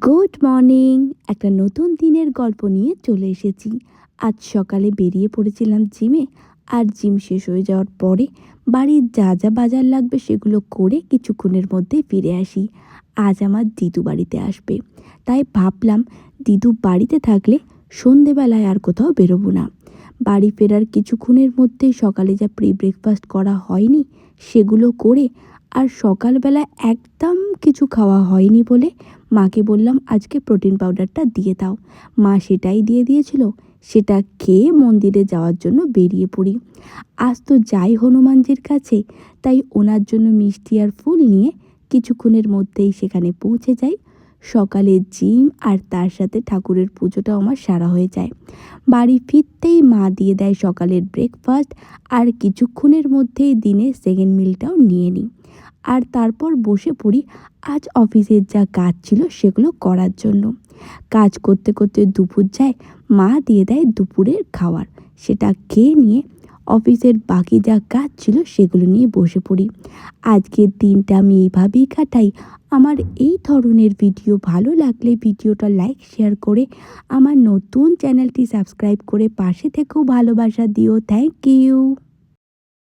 Good morning. একটা নতুন দিনের গল্প নিয়ে চলে এসেছি। আজ সকালে বেরিয়ে পড়েছিলাম জিমে। আর জিম শেষ হয়ে যাওয়ার পরে বাড়ির যা যা বাজার লাগবে সেগুলো করে কিছুক্ষণের মধ্যেই ফিরে আসি। আজ আমার দিদু বাড়িতে আসবে, তাই ভাবলাম দিদু বাড়িতে থাকলে সন্ধেবেলায় আর কোথাও বেরোবো না। বাড়ি ফেরার কিছুক্ষণের মধ্যেই সকালে যা প্রি ব্রেকফাস্ট করা হয়নি সেগুলো করে, আর সকালবেলা একদম কিছু খাওয়া হয়নি বলে মাকে বললাম আজকে প্রোটিন পাউডারটা দিয়ে দাও। মা সেটাই দিয়ে দিয়েছিল। সেটা খেয়ে মন্দিরে যাওয়ার জন্য বেরিয়ে পড়ি। আজ তো যাই হনুমানজির কাছে, তাই ওনার জন্য মিষ্টি আর ফুল নিয়ে কিছুক্ষণের মধ্যেই সেখানে পৌঁছে যাই। সকালে জিম আর তার সাথে ঠাকুরের পুজোটাও আমার সারা হয়ে যায়। বাড়ি ফিরতেই মা দিয়ে দেয় সকালের ব্রেকফাস্ট, আর কিছুক্ষণের মধ্যেই দিনের সেকেন্ড মিলটাও নিয়ে নিই। আর তারপর বসে পড়ি আজ অফিসের যা কাজ ছিল সেগুলো করার জন্য। কাজ করতে করতে দুপুর যায়, মা দিয়ে দেয় দুপুরের খাবার। সেটা খেয়ে নিয়ে অফিসের বাকি যা কাজ ছিল সেগুলো নিয়ে বসে পড়ি। আজকের দিনটা আমি এইভাবেই কাটাই। আমার এই ধরনের ভিডিও ভালো লাগলে ভিডিওটা লাইক শেয়ার করে আমার নতুন চ্যানেলটি সাবস্ক্রাইব করে পাশে থেকেও ভালোবাসা দিও। Thank you.